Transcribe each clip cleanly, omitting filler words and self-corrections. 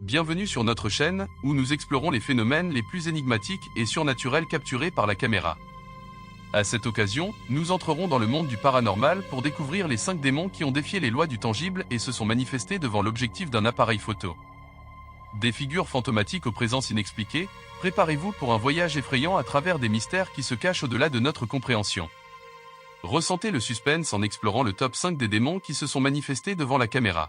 Bienvenue sur notre chaîne, où nous explorons les phénomènes les plus énigmatiques et surnaturels capturés par la caméra. À cette occasion, nous entrerons dans le monde du paranormal pour découvrir les 5 démons qui ont défié les lois du tangible et se sont manifestés devant l'objectif d'un appareil photo. Des figures fantomatiques aux présences inexpliquées, préparez-vous pour un voyage effrayant à travers des mystères qui se cachent au-delà de notre compréhension. Ressentez le suspense en explorant le top 5 des démons qui se sont manifestés devant la caméra.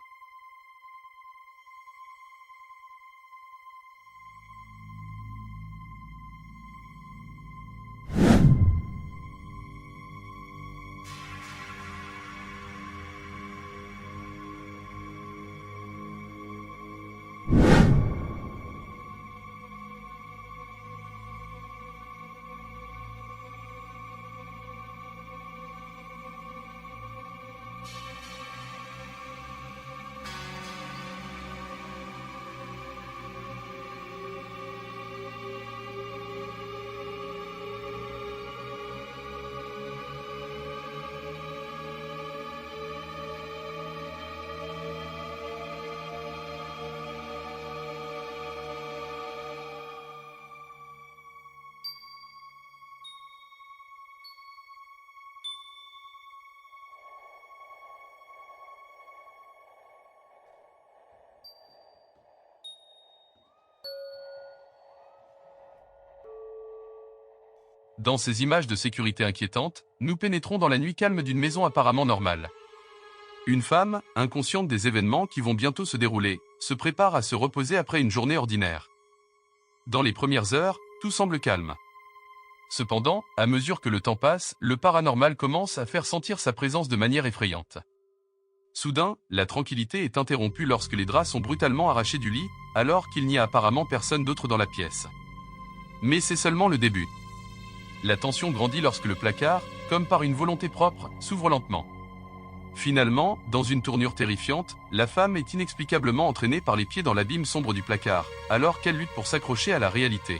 Dans ces images de sécurité inquiétantes, nous pénétrons dans la nuit calme d'une maison apparemment normale. Une femme, inconsciente des événements qui vont bientôt se dérouler, se prépare à se reposer après une journée ordinaire. Dans les premières heures, tout semble calme. Cependant, à mesure que le temps passe, le paranormal commence à faire sentir sa présence de manière effrayante. Soudain, la tranquillité est interrompue lorsque les draps sont brutalement arrachés du lit, alors qu'il n'y a apparemment personne d'autre dans la pièce. Mais c'est seulement le début. La tension grandit lorsque le placard, comme par une volonté propre, s'ouvre lentement. Finalement, dans une tournure terrifiante, la femme est inexplicablement entraînée par les pieds dans l'abîme sombre du placard, alors qu'elle lutte pour s'accrocher à la réalité.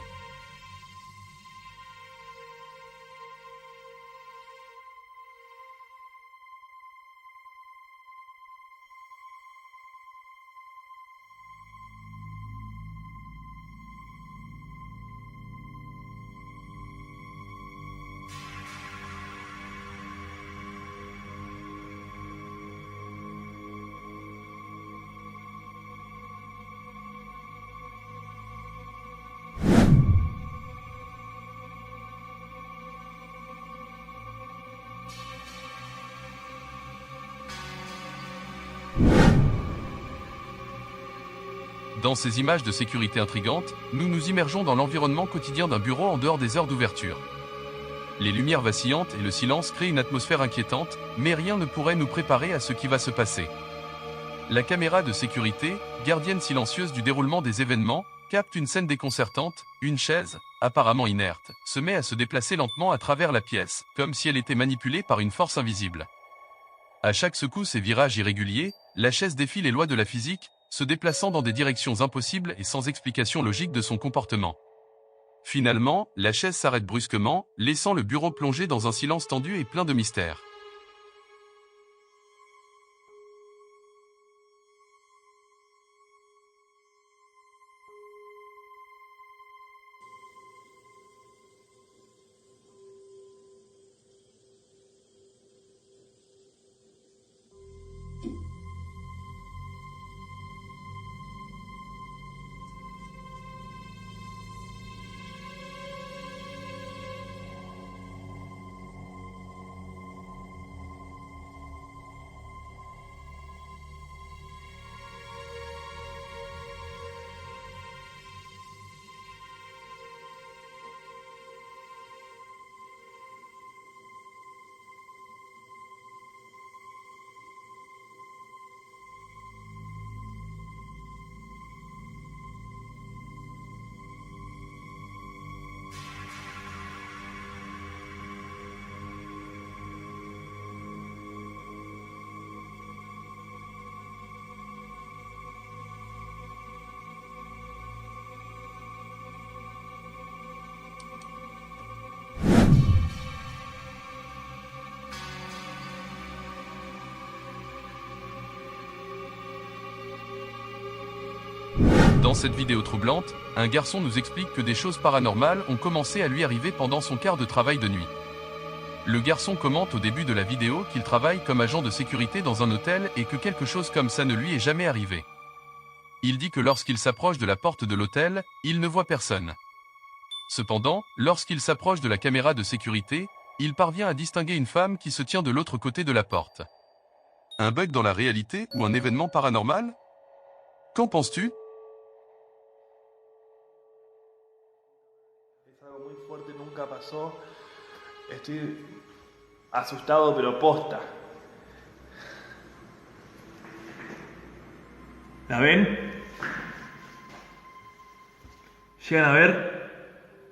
Dans ces images de sécurité intrigantes, nous nous immergeons dans l'environnement quotidien d'un bureau en dehors des heures d'ouverture. Les lumières vacillantes et le silence créent une atmosphère inquiétante, mais rien ne pourrait nous préparer à ce qui va se passer. La caméra de sécurité, gardienne silencieuse du déroulement des événements, capte une scène déconcertante. Une chaise, apparemment inerte, se met à se déplacer lentement à travers la pièce, comme si elle était manipulée par une force invisible. À chaque secousse et virage irrégulier, la chaise défie les lois de la physique, se déplaçant dans des directions impossibles et sans explication logique de son comportement. Finalement, la chaise s'arrête brusquement, laissant le bureau plongé dans un silence tendu et plein de mystère. Dans cette vidéo troublante, un garçon nous explique que des choses paranormales ont commencé à lui arriver pendant son quart de travail de nuit. Le garçon commente au début de la vidéo qu'il travaille comme agent de sécurité dans un hôtel et que quelque chose comme ça ne lui est jamais arrivé. Il dit que lorsqu'il s'approche de la porte de l'hôtel, il ne voit personne. Cependant, lorsqu'il s'approche de la caméra de sécurité, il parvient à distinguer une femme qui se tient de l'autre côté de la porte. Un bug dans la réalité ou un événement paranormal? Qu'en penses-tu? Es algo muy fuerte, nunca pasó. Estoy asustado, pero posta. ¿La ven? ¿Llegan a ver?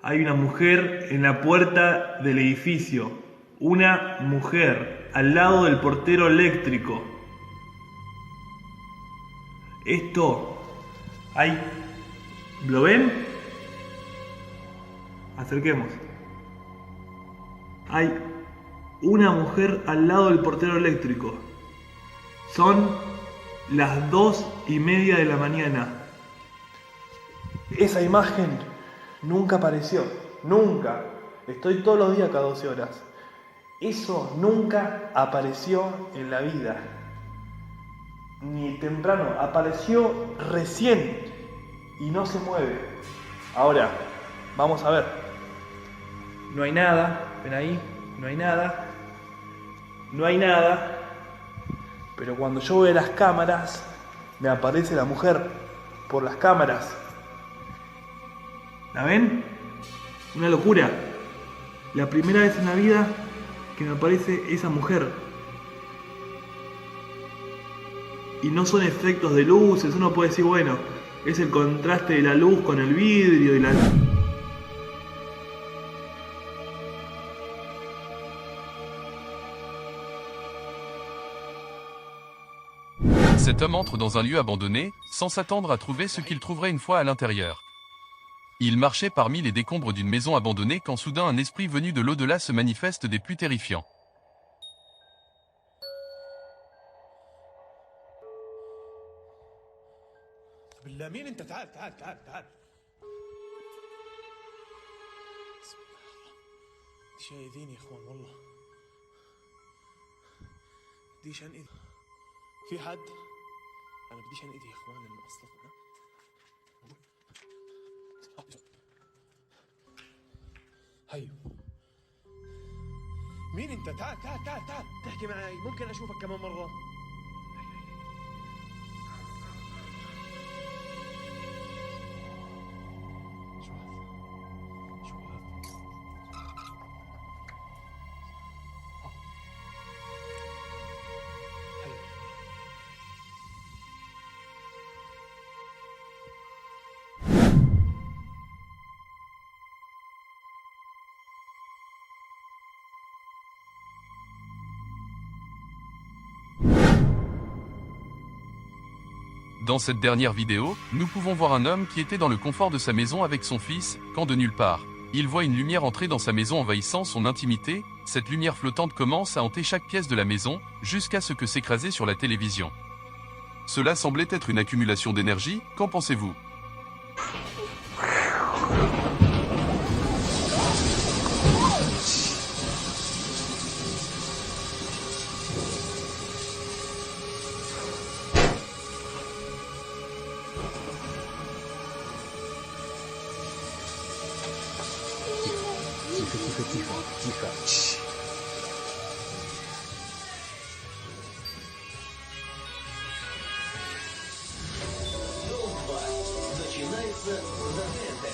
Hay una mujer en la puerta del edificio. Una mujer al lado del portero eléctrico. Esto hay... ¿Lo ven? Acerquemos. Hay una mujer al lado del portero eléctrico. Son las 2:30 de la mañana. Esa imagen nunca apareció. Nunca. Estoy todos los días cada 12 horas. Eso nunca apareció en la vida. Ni temprano. Apareció recién. Y no se mueve. Ahora, vamos a ver. No hay nada. ¿Ven ahí? No hay nada. No hay nada. Pero cuando yo veo las cámaras, me aparece la mujer por las cámaras. ¿La ven? Una locura. La primera vez en la vida que me aparece esa mujer. Y no son efectos de luces. Uno puede decir, bueno, es el contraste de la luz con el vidrio y la... Cet homme entre dans un lieu abandonné, sans s'attendre à trouver ce qu'il trouverait une fois à l'intérieur. Il marchait parmi les décombres d'une maison abandonnée quand soudain un esprit venu de l'au-delà se manifeste des plus terrifiants. في حد؟ أنا بديش أنقذ يا إخوان من أصلا. هيو مين أنت؟ تعال تعال تعال تعال تحكي معي، ممكن أشوفك كمان مرة؟ شو هذا؟ شو هذا؟ هيو Dans cette dernière vidéo, nous pouvons voir un homme qui était dans le confort de sa maison avec son fils, quand de nulle part, il voit une lumière entrer dans sa maison envahissant son intimité. Cette lumière flottante commence à hanter chaque pièce de la maison, jusqu'à ce que s'écraser sur la télévision. Cela semblait être une accumulation d'énergie, qu'en pensez-vous? Тихо. Начинается задание.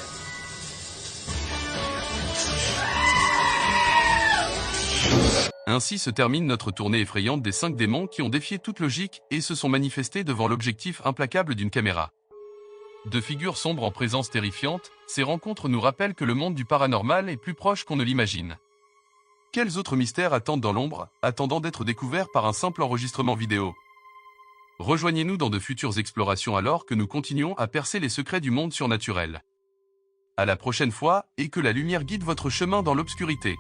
Ainsi se termine notre tournée effrayante des 5 démons qui ont défié toute logique et se sont manifestés devant l'objectif implacable d'une caméra. De figures sombres en présence terrifiante, ces rencontres nous rappellent que le monde du paranormal est plus proche qu'on ne l'imagine. Quels autres mystères attendent dans l'ombre, attendant d'être découverts par un simple enregistrement vidéo? Rejoignez-nous dans de futures explorations alors que nous continuons à percer les secrets du monde surnaturel. À la prochaine fois, et que la lumière guide votre chemin dans l'obscurité.